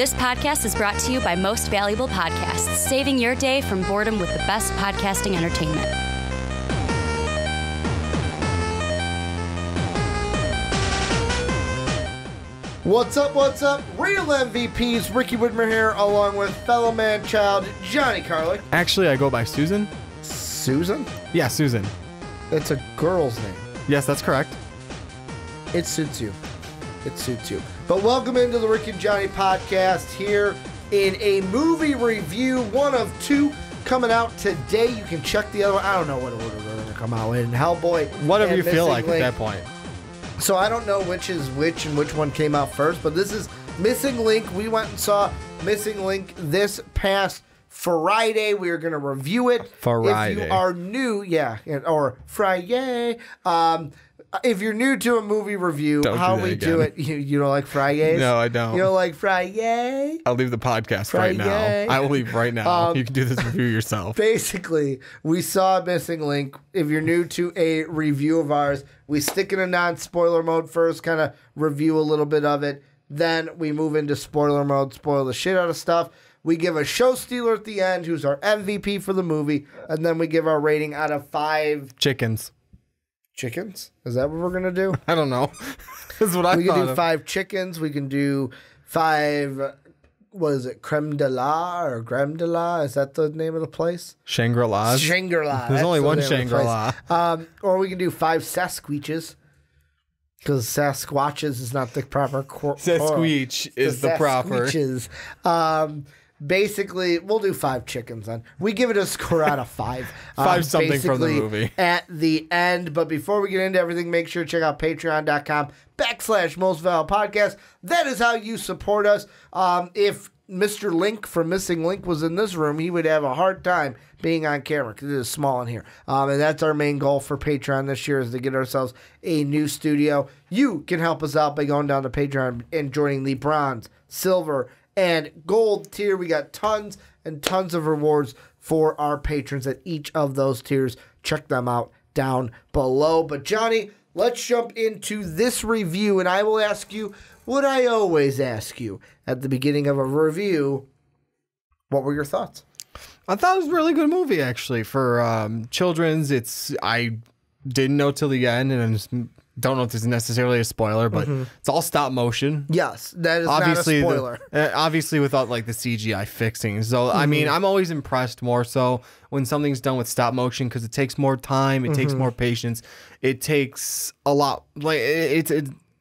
This podcast is brought to you by Most Valuable Podcasts, saving your day from boredom with the best podcasting entertainment. What's up, what's up? Real MVPs, Ricky Widmer here, along with fellow Manchild, Johnny Karlic. Actually, I go by Susan. Susan? Yeah, Susan. It's a girl's name. Yes, that's correct. It suits you. It suits you. But welcome into the Ricky and Johnny podcast here in a movie review, one of two coming out today. You can check the other one. I don't know what order they're going to come out in. Hellboy. Whatever you feel Missing like Link. at that point. So I don't know which is which and which one came out first, but this is Missing Link. We went and saw Missing Link this past Friday. We are going to review it. Friday. If you are new, or Friday. If you're new to a movie review, Don't how do that we again. do it, you don't like Fridays? No, I don't. You don't like Friday? I'll leave the podcast Friday. right now. I will leave right now. You can do this review yourself. Basically, we saw Missing Link. If you're new to a review of ours, we stick in a non-spoiler mode first, kind of review a little bit of it. Then we move into spoiler mode, spoil the shit out of stuff. We give a show stealer at the end, who's our MVP for the movie, and then we give our rating out of 5 Chickens. chickens. Is that what we're going to do? I don't know. That's what I We thought can do of. 5 chickens. We can do 5, what is it, creme de la or creme de la? Is that the name of the place? Shangri-La. Shangri-La. There's only one That's the name of the Shangri-La. place. Or we can do 5 Sasquatches. Because Sasquatches is not the proper... Sasquatch is the proper. Sasquatches. Basically, we'll do 5 chickens then. We give it a score out of 5. 5 something from the basically movie. At the end. But before we get into everything, make sure to check out patreon.com/mostvaluablepodcast. That is how you support us. If Mr. Link from Missing Link was in this room, he would have a hard time being on camera because it is small in here. And that's our main goal for Patreon this year, is to get ourselves a new studio. You can help us out by going down to Patreon and joining the bronze, silver, and gold tier. We got tons and tons of rewards for our patrons at each of those tiers. Check them out down below. But Johnny, let's jump into this review, and I will ask you what I always ask you at the beginning of a review. What were your thoughts? I thought it was a really good movie, actually, for children's. I didn't know till the end, and I just don't know if this is necessarily a spoiler, but it's all stop motion. Yes, that is Obviously, not a spoiler. Obviously, without like the CGI fixing. So, I mean, I'm always impressed more so when something's done with stop motion, because it takes more time, it takes more patience, it takes a lot. Like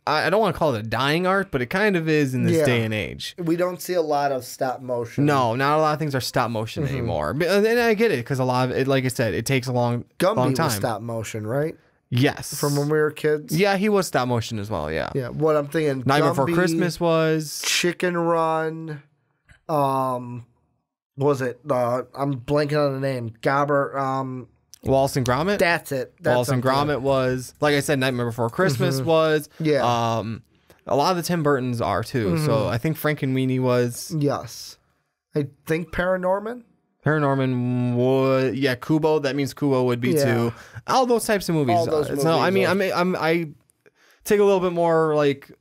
I don't want to call it a dying art, but it kind of is in this day and age. We don't see a lot of stop motion. No, not a lot of things are stop motion anymore. And I get it, because a lot of it, like I said, it takes a long Gumby time. was stop motion, right? Yes. From when we were kids? Yeah, he was stop motion as well, yeah. Yeah, what I'm thinking. Nightmare Before Gumby, Christmas was... Chicken Run. What was it? I'm blanking on the name. Gobber. Wallace and Gromit? That's it. Wallace and Gromit was, like I said, Nightmare Before Christmas was. Yeah. A lot of the Tim Burtons are too. So I think Frankenweenie was. Yes. I think Paranorman. Paranorman would, yeah. Kubo, that means Kubo would be too. All those types of movies. All those movies so I mean, are. I take a little bit more like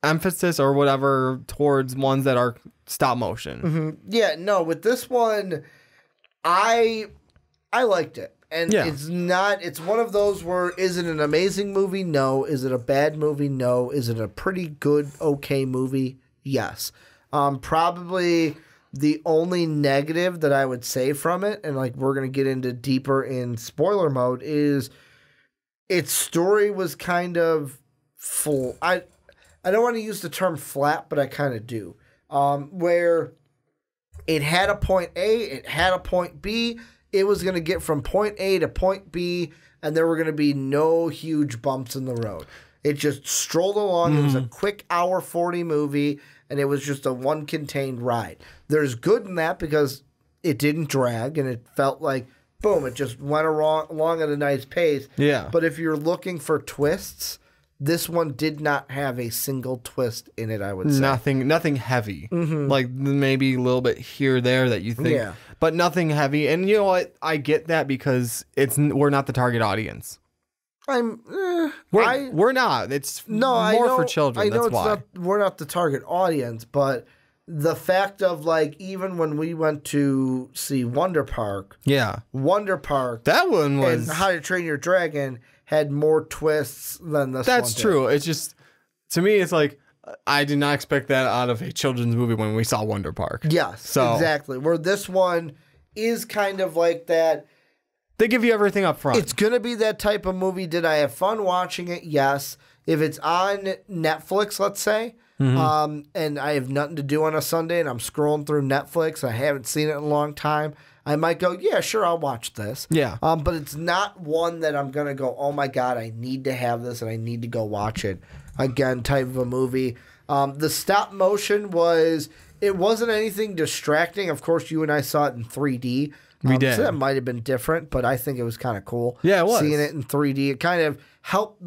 emphasis or whatever towards ones that are stop motion. Yeah, no, with this one, I liked it. And it's one of those where, is it an amazing movie? No. Is it a bad movie? No. Is it a pretty good, okay movie? Yes. Probably the only negative that I would say from it, and like we're going to get into deeper in spoiler mode, is its story was kind of full. I don't want to use the term flat, but I kind of do. Where it had a point A, it had a point B. It was going to get from point A to point B, and there were going to be no huge bumps in the road. It just strolled along. It was a quick hour 40 movie, and it was just a one contained ride. There's good in that because it didn't drag, and it felt like, boom, it just went along at a nice pace. Yeah. But if you're looking for twists, this one did not have a single twist in it, I would say. Nothing heavy. Like maybe a little bit here or there that you think, but nothing heavy. And you know what? I get that because we're not the target audience. We're not. It's more for children. I know That's why. we're not the target audience, but the fact of like even when we went to see Wonder Park, that one was and How to Train Your Dragon had more twists than this. That's one true. It's just to me, it's like I did not expect that out of a children's movie when we saw Wonder Park. Yes, exactly. Where this one is kind of like that. They give you everything up front. It's gonna be that type of movie. Did I have fun watching it? Yes. If it's on Netflix, let's say. And I have nothing to do on a Sunday and I'm scrolling through Netflix, I haven't seen it in a long time, I might go, yeah, sure, I'll watch this. Yeah. But it's not one that I'm going to go, oh my God, I need to have this and I need to go watch it. Again, type of a movie. The stop motion it wasn't anything distracting. Of course, you and I saw it in 3D. We did. So that might have been different, but I think it was kind of cool. Yeah, it was. Seeing it in 3D. It kind of helped,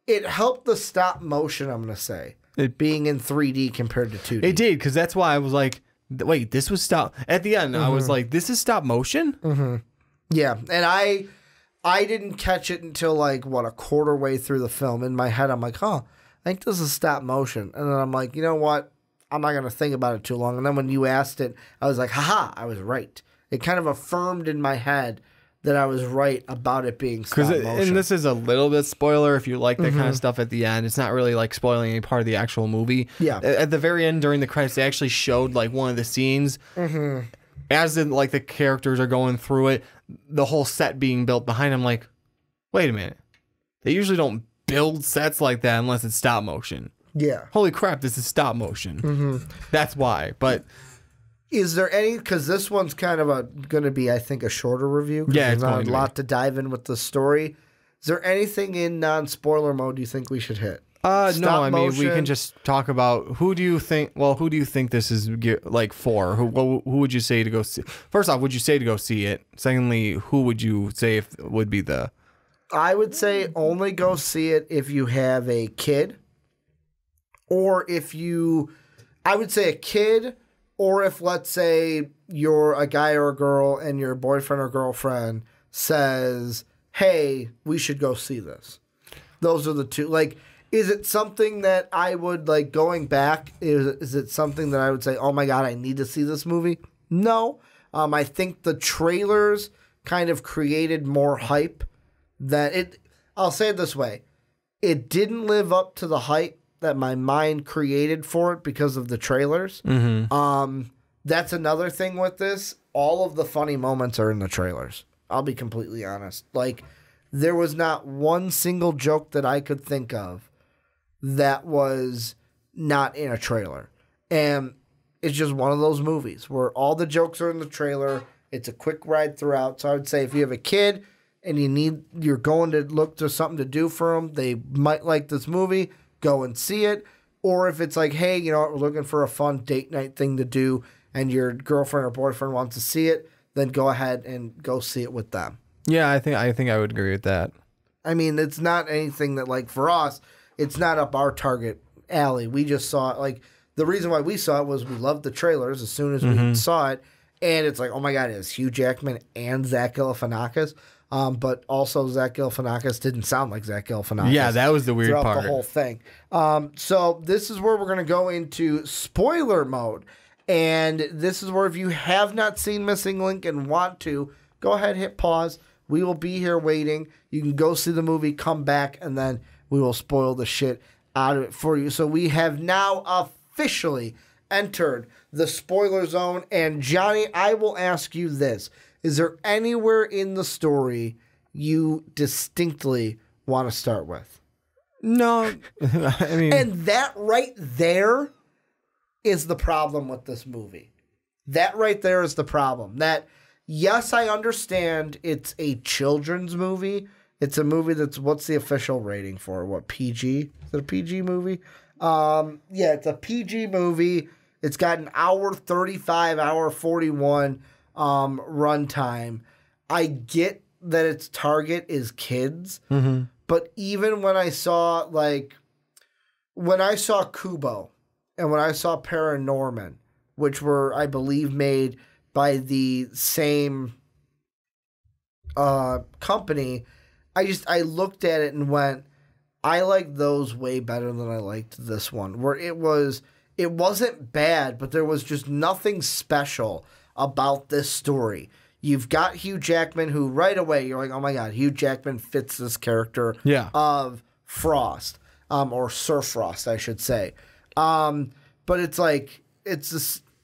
it helped the stop motion, I'm going to say. It being in 3D compared to 2D. It did, because that's why I was like, wait, this was stop. At the end, I was like, this is stop motion? Mm-hmm. Yeah, and I didn't catch it until a quarter way through the film. In my head, I'm like, I think this is stop motion. And then I'm like, you know what? I'm not going to think about it too long. And then when you asked it, I was like, haha, I was right. It kind of affirmed in my head that I was right about it being stop motion. And this is a little bit spoiler if you like that kind of stuff at the end. It's not really spoiling any part of the actual movie. Yeah. At the very end during the credits, they actually showed one of the scenes as the characters are going through it, the whole set being built behind them. Like, wait a minute. They usually don't build sets like that unless it's stop motion. Yeah. Holy crap, this is stop motion. That's why. But is there any, because this one's kind of going to be, I think, a shorter review. Yeah, there's not a lot to dive in with the story. Is there anything in non-spoiler mode you think we should hit? No, I mean, motion? we can just talk about who do you think this is for? Who would you say to go see? First off, would you say to go see it? Secondly, who would you say would be the? I would say only go see it if you have a kid. Or I would say a kid. Or if, let's say, you're a guy or a girl and your boyfriend or girlfriend says, hey, we should go see this. Those are the two. Is it something that I would, going back, is it something that I would say, oh my God, I need to see this movie? No. I think the trailers kind of created more hype I'll say it this way. It didn't live up to the hype that my mind created for it because of the trailers. That's another thing with this. All of the funny moments are in the trailers. I'll be completely honest. There was not one single joke that I could think of that was not in a trailer. And it's just one of those movies where all the jokes are in the trailer. It's a quick ride throughout. So I would say if you have a kid and you're going to look to something to do for them, they might like this movie, go and see it. Or if it's hey, we're looking for a fun date night thing to do and your girlfriend or boyfriend wants to see it, then go ahead and go see it with them. Yeah, I think I would agree with that. I mean, it's not anything that for us, it's not up our target alley. We just saw it. The reason why we saw it was we loved the trailers as soon as we saw it. And it's oh my God, it was Hugh Jackman and Zach Galifianakis. But also Zach Galifianakis didn't sound like Zach Galifianakis. Yeah, that was the weird throughout part. The whole thing. So this is where we're going to go into spoiler mode. And this is where if you have not seen Missing Link and want to, go ahead, hit pause. We will be here waiting. You can go see the movie, come back, and then we will spoil the shit out of it for you. So we have now officially entered the spoiler zone. And Johnny, I will ask you this. Is there anywhere in the story you distinctly want to start with? No. I mean, and that right there is the problem with this movie. That right there is the problem. That, yes, I understand it's a children's movie. It's a movie that's, what's the official rating for? What, PG? Is it a PG movie? Yeah, it's a PG movie. It's got an hour 35, hour 41 runtime. I get that its target is kids, but even when I saw Kubo and when I saw Paranorman, which were, I believe, made by the same company, I looked at it and went, I like those way better than I liked this one, where it was it wasn't bad, but there was just nothing special about this story. You've got Hugh Jackman, who right away you're like, oh my God, Hugh Jackman fits this character of Frost, or Sir Frost, I should say. But it's like, it's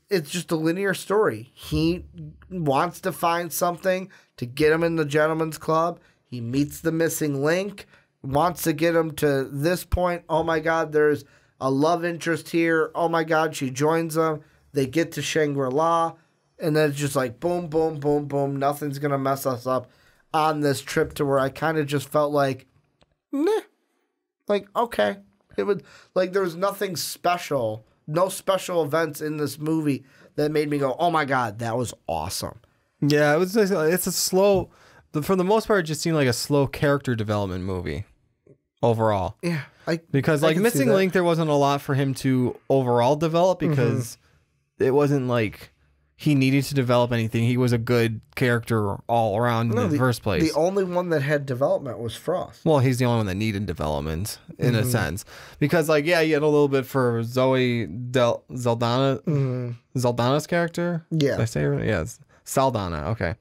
just a linear story. He wants to find something to get him in the gentleman's club. He meets the missing link, wants to get him to this point. Oh my God, there's a love interest here. Oh my God, she joins them. They get to Shangri-La. And then it's just like boom, boom, boom, boom. Nothing's going to mess us up on this trip, to where I kind of just felt like, meh. Like, okay. It would, like, there was nothing special, no special events in this movie that made me go, oh my God, that was awesome. Yeah, it's a slow, for the most part, it just seemed like a slow character development movie overall. Yeah. Because like Missing Link, there wasn't a lot for him to overall develop, because it wasn't like he needed to develop anything. He was a good character all around in the first place. The only one that had development was Frost. Well, he's the only one that needed development in a sense. Because, like, yeah, you had a little bit for Zoe Saldana's character. Yeah. Did I say her? Yeah, Saldana. Okay.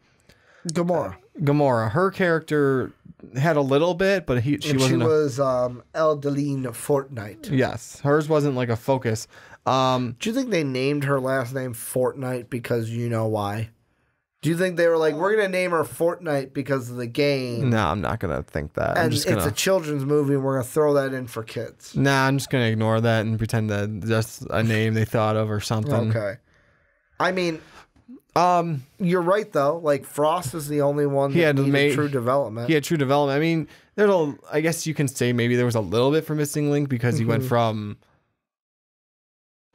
Gamora. Her character had a little bit, but she was Eldeline Fortnite. Yes. Hers wasn't like a focus. Do you think they named her last name Fortnite because you know why? Do you think they were like, we're going to name her Fortnite because of the game? No, I'm not going to think that. And it's a children's movie, and we're going to throw that in for kids. Nah, I'm just going to ignore that and pretend that that's a name they thought of or something. Okay. I mean, you're right, though. Like, Frost is the only one that needed true development. He had true development. I mean, I guess you can say maybe there was a little bit for Missing Link, because he went from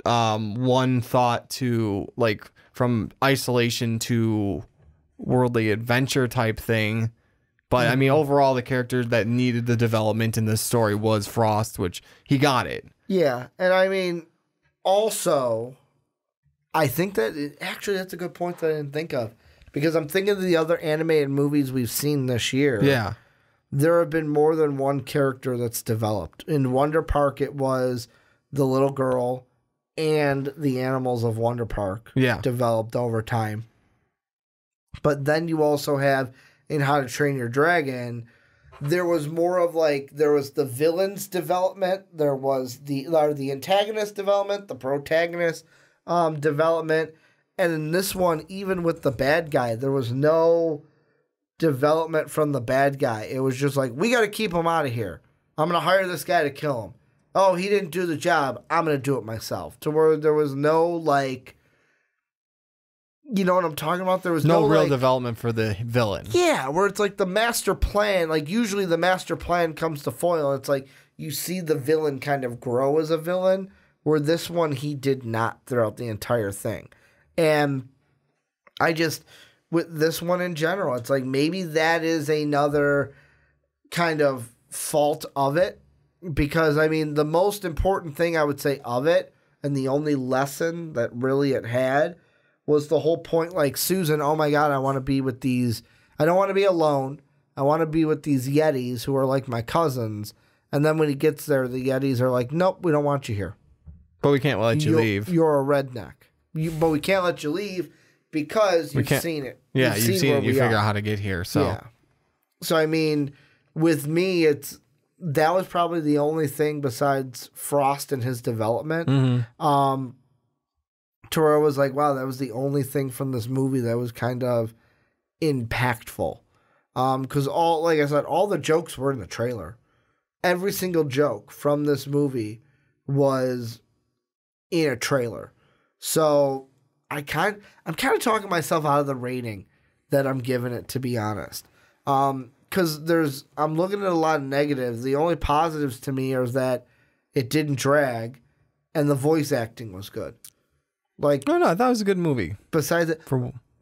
one thought to, like, from isolation to worldly adventure type thing. But I mean, overall, the character that needed the development in this story was Frost, which he got it. Yeah. And I mean, also, I think that actually that's a good point that I didn't think of, because I'm thinking of the other animated movies we've seen this year. Yeah. There have been more than one character that's developed. In Wonder Park, it was the little girl and the animals of Wonder Park developed over time. But then you also have in How to Train Your Dragon, there was more of like, there was the villain's development, there was the antagonist development, the protagonist development, and in this one, even with the bad guy, there was no development from the bad guy. It was just like, we got to keep him out of here. I'm going to hire this guy to kill him. Oh, he didn't do the job, I'm going to do it myself. To where there was no, like, you know what I'm talking about? There was no real like, development for the villain. Yeah, where it's like the master plan, like usually the master plan comes to foil. It's like you see the villain kind of grow as a villain, where this one he did not throughout the entire thing. And I just, with this one in general, it's like maybe that is another kind of fault of it. Because, I mean, the most important thing I would say of it, and the only lesson that really it had, was the whole point, like, Susan, oh my God, I want to be with these, I don't want to be alone. I want to be with these Yetis who are like my cousins. And then when he gets there, the Yetis are like, nope, we don't want you here. But we can't let you leave. You're a redneck. But we can't let you leave because you've seen it. Yeah, you've seen it. You figure out how to get here. So, yeah. So, I mean, with me, that was probably the only thing besides Frost and his development. To where I was like, wow, that was the only thing from this movie that was kind of impactful. Because like I said, all the jokes were in the trailer. Every single joke from this movie was in a trailer. So I'm kind of talking myself out of the rating that I'm giving it, to be honest. Because I'm looking at a lot of negatives. The only positives to me are that it didn't drag, and the voice acting was good. Like, no, I thought it was a good movie. Besides it,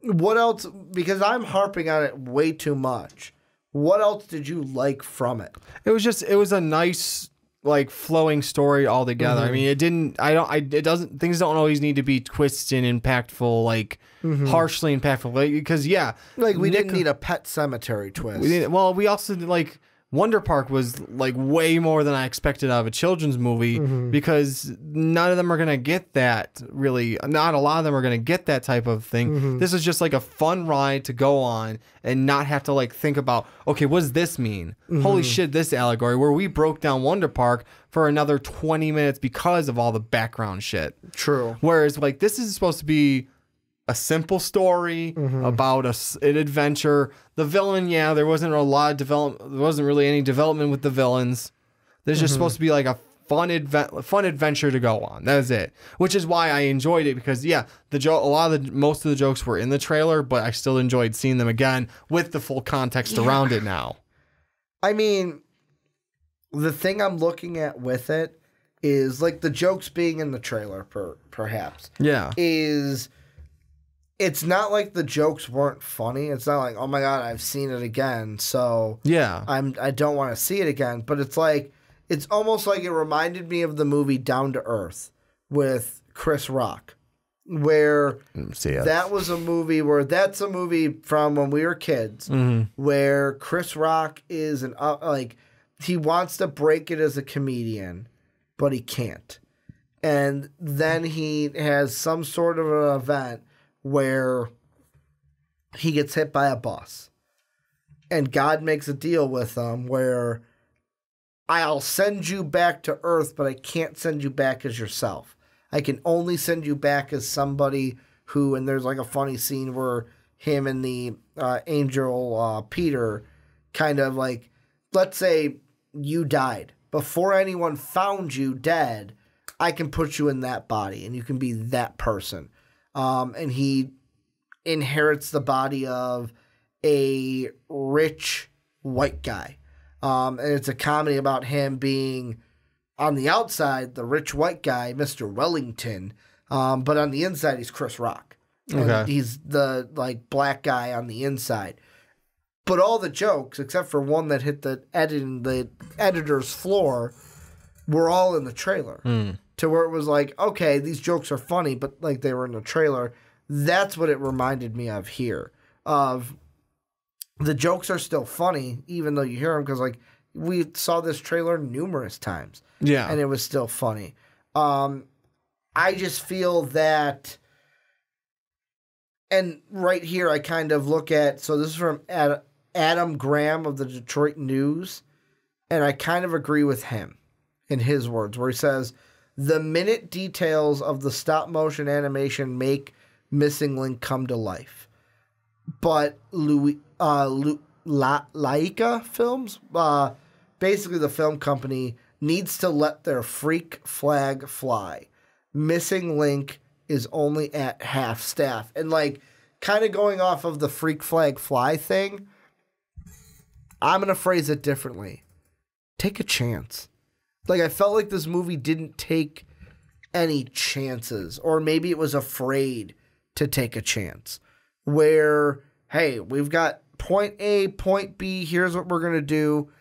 what else? Because I'm harping on it way too much. What else did you like from it? It was a nice, like, flowing story altogether. I mean, things don't always need to be twisted and impactful, like, harshly impactful. Like, because, like, we didn't need a Pet Cemetery twist. We also, like, Wonder Park was like way more than I expected out of a children's movie because none of them are going to get that really. Not a lot of them are going to get that type of thing. This is just like a fun ride to go on and not have to like think about, okay, what does this mean? Holy shit, this allegory where we broke down Wonder Park for another 20 minutes because of all the background shit. True. Whereas like this is supposed to be a simple story about an adventure. The villain, yeah, there wasn't a lot of development. There wasn't really any development with the villains. There's just supposed to be like a fun adventure to go on. That is it. Which is why I enjoyed it because yeah, most of the jokes were in the trailer, but I still enjoyed seeing them again with the full context around it now. I mean, the thing I'm looking at with it is like the jokes being in the trailer, perhaps. Yeah. It's not like the jokes weren't funny. It's not like, oh my God, I've seen it again, so yeah, I don't want to see it again. But it's like it's almost like it reminded me of the movie Down to Earth with Chris Rock, where that was a movie where that's a movie from when we were kids, where Chris Rock is he wants to break it as a comedian, but he can't, and then he has some sort of an event where he gets hit by a bus and God makes a deal with him where I'll send you back to Earth, but I can't send you back as yourself. I can only send you back as somebody who, and there's like a funny scene where him and the angel Peter kind of like, let's say you died. Before anyone found you dead, I can put you in that body and you can be that person. And he inherits the body of a rich white guy. And it's a comedy about him being on the outside, the rich white guy, Mr. Wellington. But on the inside, he's Chris Rock. And he's the like black guy on the inside. But all the jokes, except for one that hit the editor's floor, were all in the trailer. To where it was like, okay, these jokes are funny, but like they were in the trailer. That's what it reminded me of here. Of the jokes are still funny, even though you hear them, because like we saw this trailer numerous times. Yeah. And it was still funny. I just feel that, and right here I kind of look at, so this is from Adam Graham of the Detroit News, and I kind of agree with him in his words, where he says, the minute details of the stop-motion animation make Missing Link come to life. But Laika Films, basically the film company, needs to let their freak flag fly. Missing Link is only at half staff. And, like, kind of going off of the freak flag fly thing, I'm going to phrase it differently. Take a chance. Like, I felt like this movie didn't take any chances, or maybe it was afraid to take a chance. Where, hey, we've got point A, point B, here's what we're going to do.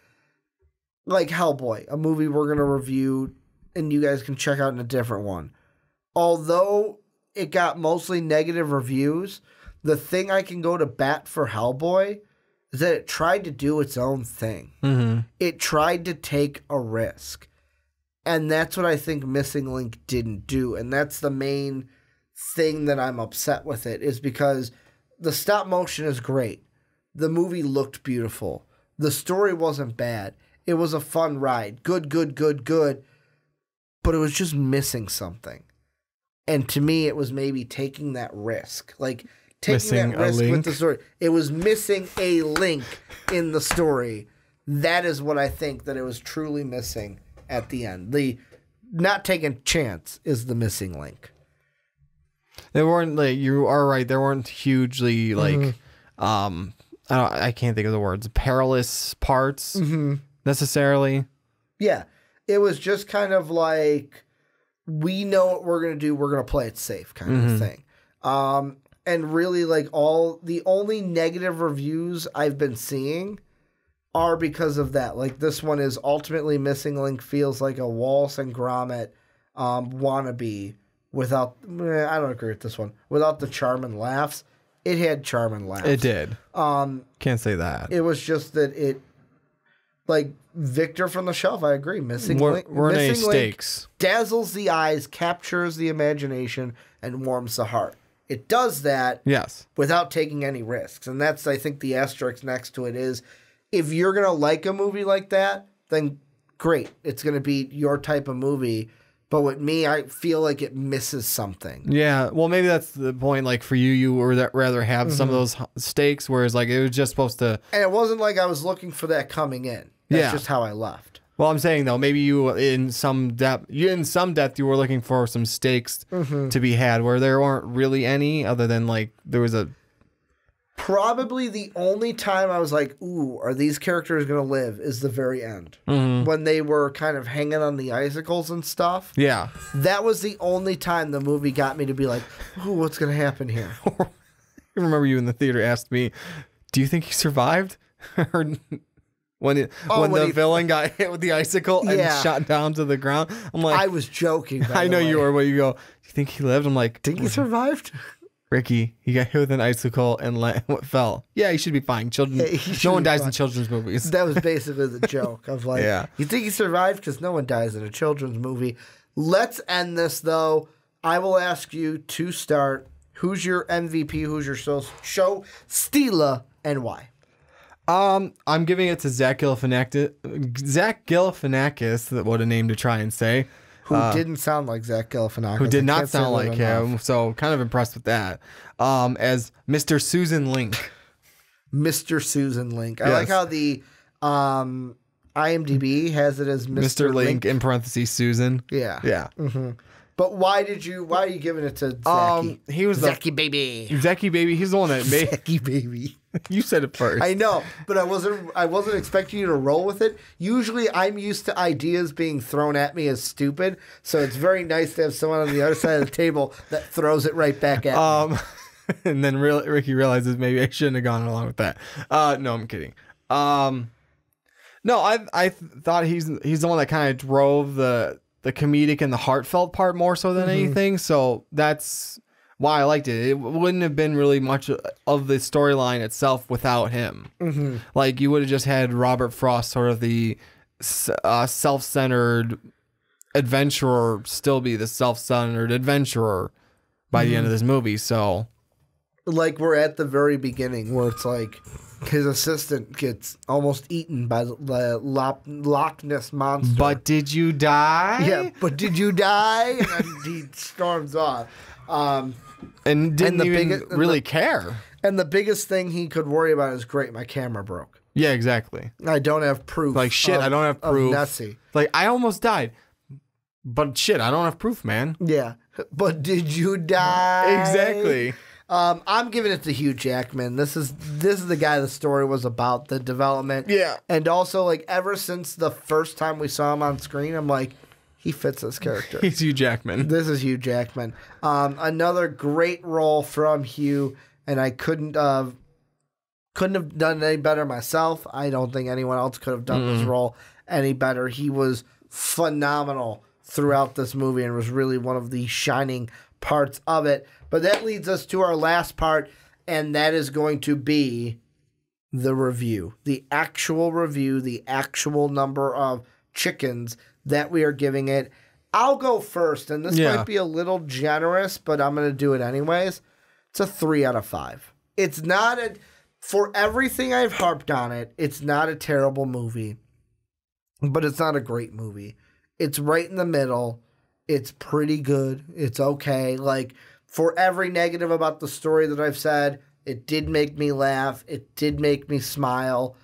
Like Hellboy, a movie we're going to review, and you guys can check out in a different one. Although it got mostly negative reviews, the thing I can go to bat for Hellboy is that it tried to do its own thing. It tried to take a risk. And that's what I think Missing Link didn't do. And that's the main thing that I'm upset with it, is because the stop motion is great. The movie looked beautiful. The story wasn't bad. It was a fun ride. Good. But it was just missing something. And to me, it was maybe taking that risk. Like, taking that risk with the story. It was missing a link in the story. That is what I think that it was truly missing at the end. The not taking a chance is the missing link. They weren't like, you are right. They weren't hugely like, I can't think of the words, perilous parts necessarily. Yeah. It was just kind of like, we know what we're going to do. We're going to play it safe kind of thing. And really like the only negative reviews I've been seeing are because of that. Like this one is ultimately Missing Link feels like a Wallace and Gromit wannabe without, I don't agree with this one, without the charm and laughs. It had charm and laughs. It did. Can't say that. It was just that like Victor from the Shelf, I agree. Missing Link stakes. Dazzles the eyes, captures the imagination, and warms the heart. It does that without taking any risks. And that's, I think, the asterisk next to it is, if you're going to like a movie like that, then great. It's going to be your type of movie. But with me, I feel like it misses something. Yeah, well, maybe that's the point. Like, for you would rather have some of those stakes, whereas, like, it was just supposed to... And it wasn't like I was looking for that coming in. That's just how I left. Well, I'm saying, though, maybe you, in some depth, you were looking for some stakes to be had, where there weren't really any, other than, like, there was a... Probably the only time I was like, ooh, are these characters going to live, is the very end. When they were kind of hanging on the icicles and stuff. Yeah. That was the only time the movie got me to be like, ooh, what's going to happen here? I remember you in the theater asked me, do you think he survived? When the villain got hit with the icicle and shot down to the ground. I'm like... I was joking. I know you were, but you go, do you think he lived? I'm like... Think he survived? Ricky, he got hit with an icicle and fell. Yeah, he should be fine. No one dies in children's movies. That was basically the joke of like, you think he survived? Because no one dies in a children's movie. Let's end this, though. I will ask you to start. Who's your MVP? Who's your show stealer, and why? I'm giving it to Zach Galifianakis. What a name to try and say. Who didn't sound like Zach Galifianakis. Who did not sound like him. So kind of impressed with that. As Mr. Susan Link. Mr. Susan Link. I like how the IMDb has it as Mr. Link in parentheses Susan. Yeah. Yeah. But why are you giving it to Zachy? He was Zachy baby. Zachy baby. He's the one that made Zachy baby. You said it first. I know, but I wasn't expecting you to roll with it. Usually I'm used to ideas being thrown at me as stupid, so it's very nice to have someone on the other side of the table that throws it right back at me. And then Ricky realizes maybe I shouldn't have gone along with that. No, I'm kidding. No, I thought he's the one that kind of drove the comedic and the heartfelt part more so than anything. So that's why I liked it. It wouldn't have been really much of the storyline itself without him. Like, you would have just had Robert Frost, sort of the self-centered adventurer, still be the self-centered adventurer by the end of this movie. So, like, we're at the very beginning where it's like his assistant gets almost eaten by the Loch Ness monster. But did you die? Yeah, but did you die? And then he storms off. And didn't even really care. And the biggest thing he could worry about is, great, my camera broke. Yeah, exactly. I don't have proof. Like, shit, I don't have proof. Nessie. Like, I almost died. But shit, I don't have proof, man. Yeah. But did you die? Exactly. I'm giving it to Hugh Jackman. This is the guy the story was about, the development. Yeah. And also, like, ever since the first time we saw him on screen, I'm like, he fits this character. He's Hugh Jackman. This is Hugh Jackman. Another great role from Hugh, and I couldn't have done any better myself. I don't think anyone else could have done this role any better. He was phenomenal throughout this movie and was really one of the shining parts of it. But that leads us to our last part, and that is going to be the review. The actual review, the actual number of chickens that we are giving it. I'll go first, and this might be a little generous, but I'm going to do it anyways. It's a 3 out of 5. It's not for everything I've harped on it, it's not a terrible movie, but it's not a great movie. It's right in the middle. It's pretty good. It's okay. Like, for every negative about the story that I've said, it did make me laugh. It did make me smile.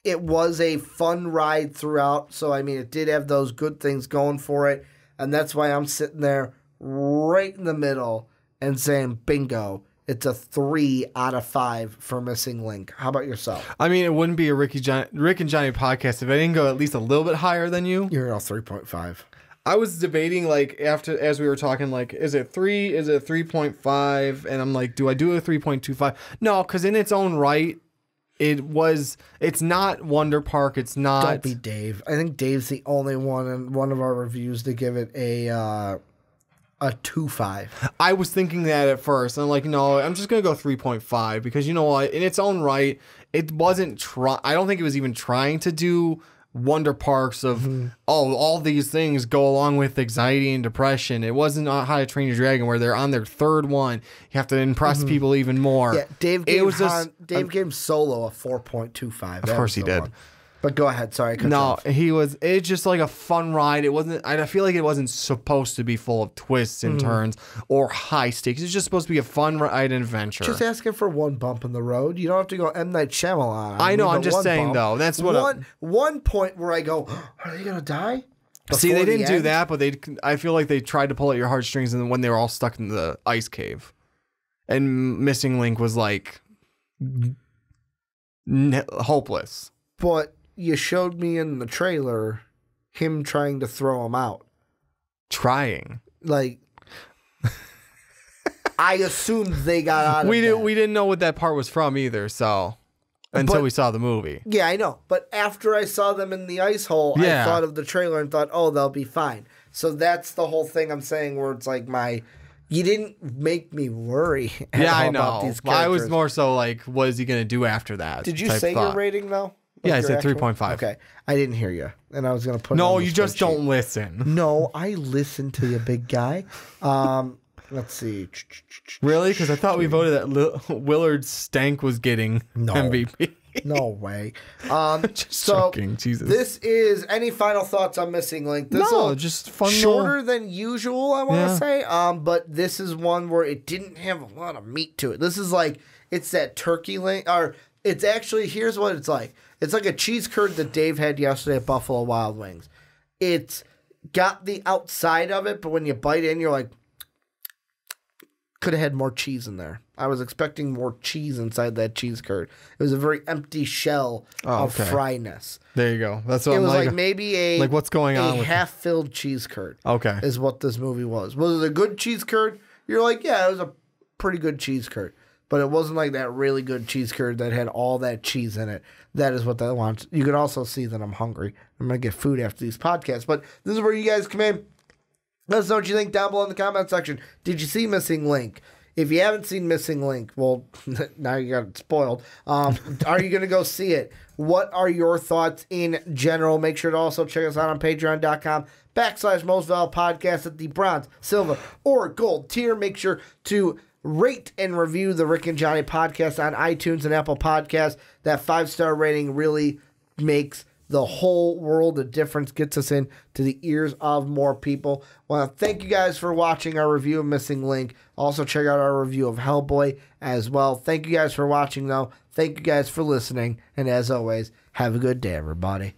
It was a fun ride throughout. So, I mean, it did have those good things going for it. And that's why I'm sitting there right in the middle and saying, bingo, it's a 3 out of 5 for Missing Link. How about yourself? I mean, it wouldn't be a Rick and Johnny podcast if I didn't go at least a little bit higher than you. You're at 3.5. I was debating, like, as we were talking, like, is it 3? Is it 3.5? And I'm like, do I do a 3.25? No, because in its own right, it's not Wonder Park. It's not. Don't be Dave. I think Dave's the only one in one of our reviews to give it a 2.5. I was thinking that at first. I'm like, no, I'm just going to go 3.5 because, you know what? In its own right, it wasn't I don't think it was even trying to do wonder parks of all these things go along with anxiety and depression. It wasn't How to Train Your Dragon where they're on their third one. You have to impress people even more. Yeah, Dave gave Solo a 4.25. Of course he did. But go ahead. Sorry. It's just like a fun ride. It wasn't, I feel like it wasn't supposed to be full of twists and turns or high stakes. It's just supposed to be a fun ride and adventure. Just asking for one bump in the road. You don't have to go M. Night Shyamalan. I know. I'm just saying, though. That's what one point where I go, are they going to die? See, they didn't do that, but I feel like they tried to pull at your heartstrings when they were all stuck in the ice cave. And Missing Link was like hopeless. But you showed me in the trailer him trying to throw him out. Trying. Like, I assumed they got out of it. We didn't know what that part was from either, so until we saw the movie. Yeah, I know. But after I saw them in the ice hole, I thought of the trailer and thought, oh, they'll be fine. So that's the whole thing I'm saying where it's like you didn't make me worry about these characters. I was more so like, what is he going to do after that? Did you say your rating, though? Yeah, I said 3.5. Okay. I didn't hear you. And I was going to put No, you just don't listen. No, I listen to you, big guy. Let's see. Really? Because I thought we voted that Willard Stank was getting MVP. No way. Just joking. Jesus. This is any final thoughts on Missing Link? Just fun. Shorter than usual, I want to say. But this is one where it didn't have a lot of meat to it. This is like, it's that turkey link, or it's actually, here's what it's like. It's like a cheese curd that Dave had yesterday at Buffalo Wild Wings. It's got the outside of it, but when you bite in, you're like, could have had more cheese in there. I was expecting more cheese inside that cheese curd. It was a very empty shell of fryness. There you go. That's what it was like maybe what's going on with half-filled cheese curd. Okay. Is what this movie was. Was it a good cheese curd? You're like, yeah, it was a pretty good cheese curd. But it wasn't like that really good cheese curd that had all that cheese in it. That is what that wants. You can also see that I'm hungry. I'm going to get food after these podcasts. But this is where you guys come in. Let us know what you think down below in the comment section. Did you see Missing Link? If you haven't seen Missing Link, well, now you got it spoiled. Are you going to go see it? What are your thoughts in general? Make sure to also check us out on patreon.com/Most Valuable Podcast at the bronze, silver, or gold tier. Make sure to rate and review the Rick and Johnny podcast on iTunes and Apple Podcasts. That 5-star rating really makes the whole world a difference, gets us in to the ears of more people. I want to thank you guys for watching our review of Missing Link. Also check out our review of Hellboy as well. Thank you guys for watching, though. Thank you guys for listening. And as always, have a good day, everybody.